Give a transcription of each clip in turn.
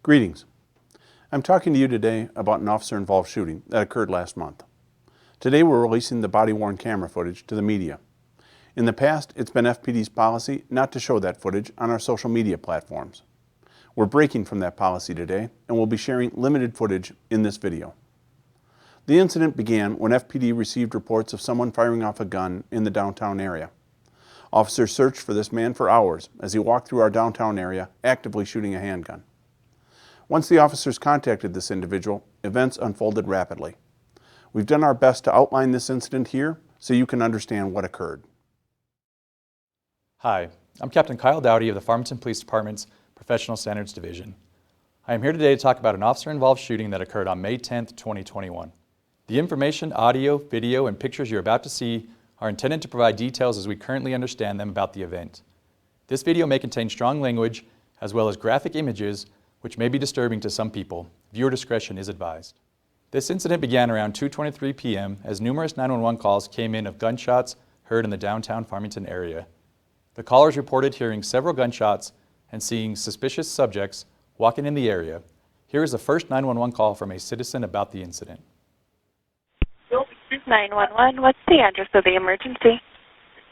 Greetings. I'm talking to you today about an officer-involved shooting that occurred last month. Today we're releasing the body-worn camera footage to the media. In the past, it's been FPD's policy not to show that footage on our social media platforms. We're breaking from that policy today, and we'll be sharing limited footage in this video. The incident began when FPD received reports of someone firing off a gun in the downtown area. Officers searched for this man for hours as he walked through our downtown area, actively shooting a handgun. Once the officers contacted this individual, events unfolded rapidly. We've done our best to outline this incident here so you can understand what occurred. Hi, I'm Captain Kyle Dowdy of the Farmington Police Department's Professional Standards Division. I am here today to talk about an officer-involved shooting that occurred on May 10th, 2021. The information, audio, video, and pictures you're about to see are intended to provide details as we currently understand them about the event. This video may contain strong language as well as graphic images which may be disturbing to some people. Viewer discretion is advised. This incident began around 2:23 p.m. as numerous 911 calls came in of gunshots heard in the downtown Farmington area. The callers reported hearing several gunshots and seeing suspicious subjects walking in the area. Here is the first 911 call from a citizen about the incident. 911, what's the address of the emergency?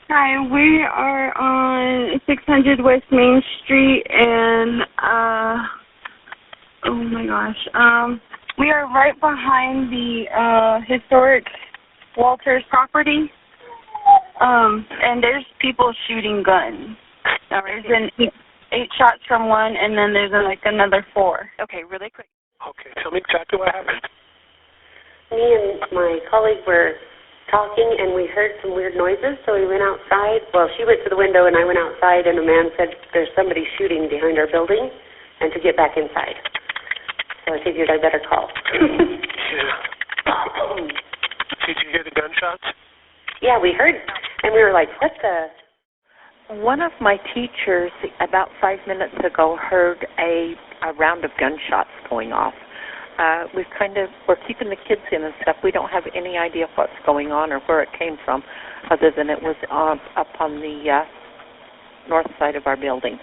Hi, we are on 600 West Main Street and, oh my gosh, we are right behind the historic Walters property, and there's people shooting guns. There's been 8 shots from one, and then there's another 4. Okay, really quick. Okay, tell me exactly what happened. Me and my colleague were talking, and we heard some weird noises, so we went outside. Well, she went to the window, and I went outside, and a man said, there's somebody shooting behind our building, and to get back inside. So I figured I better call. Yeah. Did you hear the gunshots? Yeah, we heard, and we were like, what the? One of my teachers about 5 minutes ago heard a round of gunshots going off. We're keeping the kids in and stuff. We don't have any idea what's going on or where it came from, other than it was up on the north side of our building.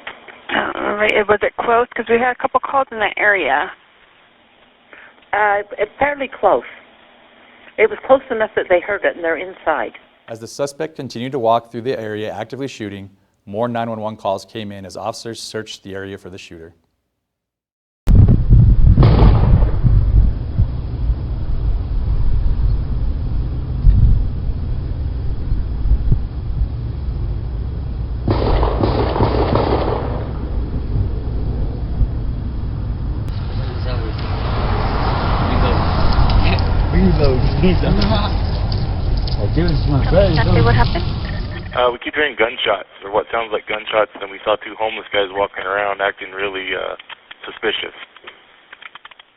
All right, was it close? Because we had a couple calls in that area. Fairly close. It was close enough that they heard it, and they're inside. As the suspect continued to walk through the area actively shooting, more 911 calls came in as officers searched the area for the shooter. Exactly what happened? We keep hearing gunshots, or what sounds like gunshots, and we saw 2 homeless guys walking around acting really suspicious.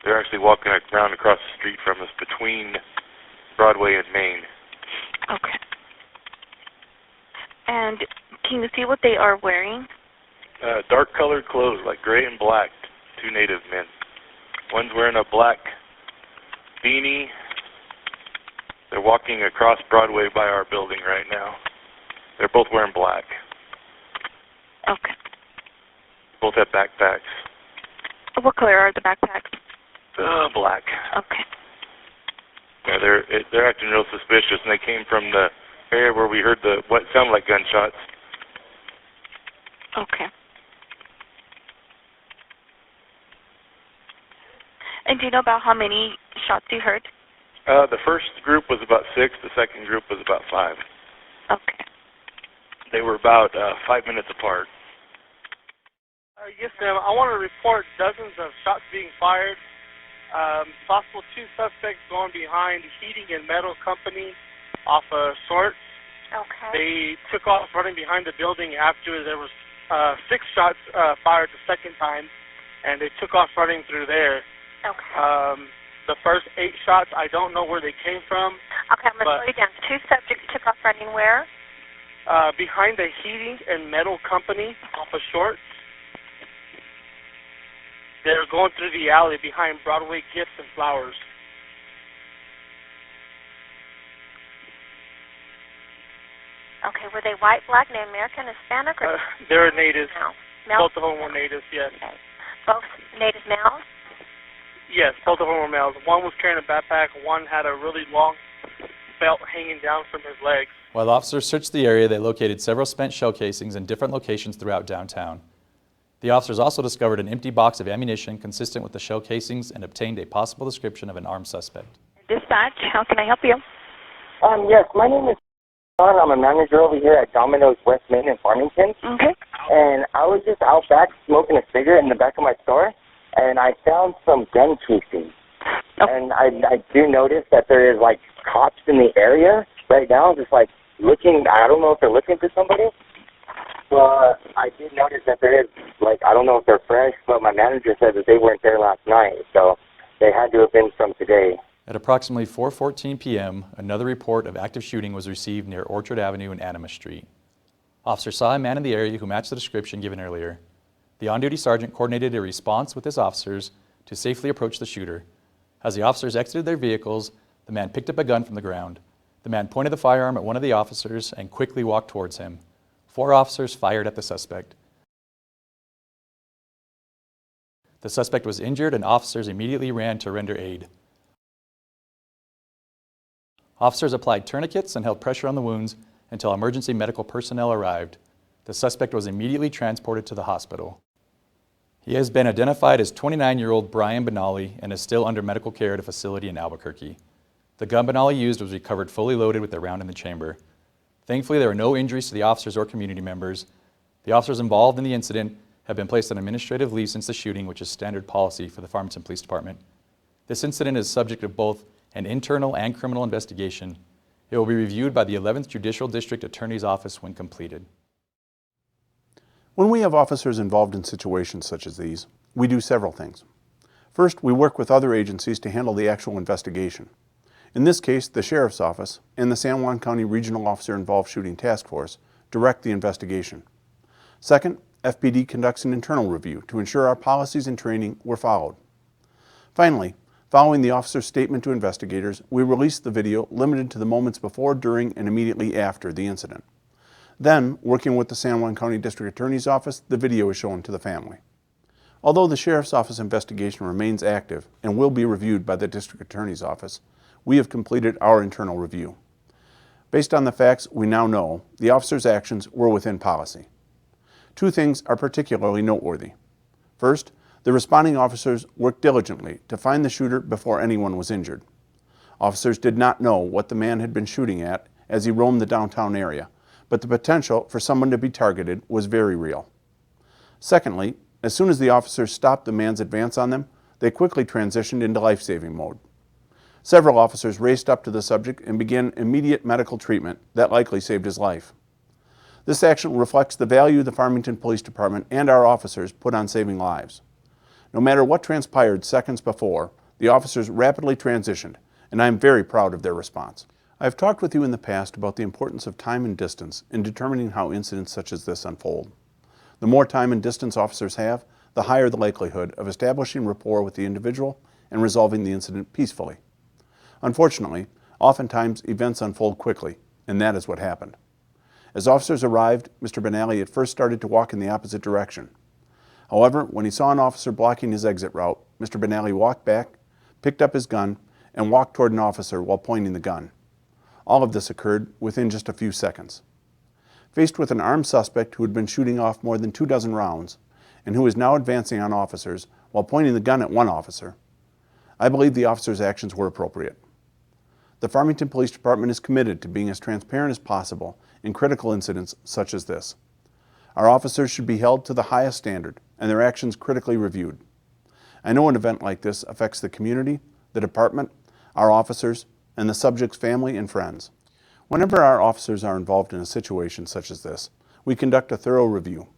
They're actually walking around across the street from us between Broadway and Main. Okay. And can you see what they are wearing? Dark-colored clothes, like gray and black, 2 native men. One's wearing a black beanie. They're walking across Broadway by our building right now. They're both wearing black. Okay. Both have backpacks. What color are the backpacks? Black. Okay. Yeah, they're acting real suspicious, and they came from the area where we heard what sounded like gunshots. Okay. And do you know about how many shots you heard? The first group was about 6. The second group was about 5. Okay. They were about 5 minutes apart. Yes, ma'am. I want to report dozens of shots being fired. Possible 2 suspects going behind Heating and Metal Company off of Shorts. Okay. They took off running behind the building after there was 6 shots fired the second time, and they took off running through there. Okay. The first 8 shots, I don't know where they came from. Okay, I'm going to slow you down. 2 subjects took off running where? Behind the Heating and Metal Company off of Shorts. They're going through the alley behind Broadway Gifts and Flowers. Okay, were they white, black, Native American, Hispanic, or? They're natives. No. Both of them were natives, yes. Okay. both native males? Yes, both of them were males. One was carrying a backpack. One had a really long belt hanging down from his legs. While officers searched the area, they located several spent shell casings in different locations throughout downtown. The officers also discovered an empty box of ammunition consistent with the shell casings and obtained a possible description of an armed suspect. Dispatch, how can I help you? Yes, my name is John. I'm a manager over here at Domino's West Main in Farmington. Okay. And I was just out back smoking a cigarette in the back of my store, and I found some gun casings. Oh. And I do notice that there is, like, cops in the area right now, just, like, looking. I don't know if they're looking for somebody. But I did notice that there is, like, I don't know if they're fresh, but my manager said that they weren't there last night, so they had to have been from today. At approximately 4:14 p.m., another report of active shooting was received near Orchard Avenue and Animas Street. Officers saw a man in the area who matched the description given earlier. The on-duty sergeant coordinated a response with his officers to safely approach the shooter. As the officers exited their vehicles, the man picked up a gun from the ground. The man pointed the firearm at one of the officers and quickly walked towards him. 4 officers fired at the suspect. The suspect was injured and officers immediately ran to render aid. Officers applied tourniquets and held pressure on the wounds until emergency medical personnel arrived. The suspect was immediately transported to the hospital. He has been identified as 29-year-old Brian Benally and is still under medical care at a facility in Albuquerque. The gun Benally used was recovered fully loaded with a round in the chamber. Thankfully, there were no injuries to the officers or community members. The officers involved in the incident have been placed on administrative leave since the shooting, which is standard policy for the Farmington Police Department. This incident is subject to both an internal and criminal investigation. It will be reviewed by the 11th Judicial District Attorney's Office when completed. When we have officers involved in situations such as these, we do several things. First, we work with other agencies to handle the actual investigation. In this case, the Sheriff's Office and the San Juan County Regional Officer Involved Shooting Task Force direct the investigation. Second, FPD conducts an internal review to ensure our policies and training were followed. Finally, following the officer's statement to investigators, we release the video limited to the moments before, during, and immediately after the incident. Then, working with the San Juan County District Attorney's Office, the video is shown to the family. Although the Sheriff's Office investigation remains active and will be reviewed by the District Attorney's Office, we have completed our internal review. Based on the facts we now know, the officer's actions were within policy. 2 things are particularly noteworthy. First, the responding officers worked diligently to find the shooter before anyone was injured. Officers did not know what the man had been shooting at as he roamed the downtown area, but the potential for someone to be targeted was very real. Secondly, as soon as the officers stopped the man's advance on them, they quickly transitioned into life-saving mode. Several officers raced up to the subject and began immediate medical treatment that likely saved his life. This action reflects the value the Farmington Police Department and our officers put on saving lives. No matter what transpired seconds before, the officers rapidly transitioned, and I am very proud of their response. I have talked with you in the past about the importance of time and distance in determining how incidents such as this unfold. The more time and distance officers have, the higher the likelihood of establishing rapport with the individual and resolving the incident peacefully. Unfortunately, oftentimes events unfold quickly, and that is what happened. As officers arrived, Mr. Benally at first started to walk in the opposite direction. However, when he saw an officer blocking his exit route, Mr. Benally walked back, picked up his gun, and walked toward an officer while pointing the gun. All of this occurred within just a few seconds. Faced with an armed suspect who had been shooting off more than 24 rounds and who is now advancing on officers while pointing the gun at one officer, I believe the officer's actions were appropriate. The Farmington Police Department is committed to being as transparent as possible in critical incidents such as this. Our officers should be held to the highest standard and their actions critically reviewed. I know an event like this affects the community, the department, our officers, and the subject's family and friends. Whenever our officers are involved in a situation such as this, we conduct a thorough review.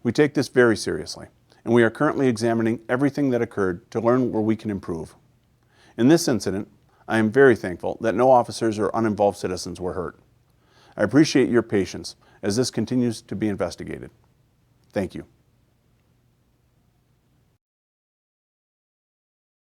We take this very seriously, and we are currently examining everything that occurred to learn where we can improve. In this incident, I am very thankful that no officers or uninvolved citizens were hurt. I appreciate your patience as this continues to be investigated. Thank you.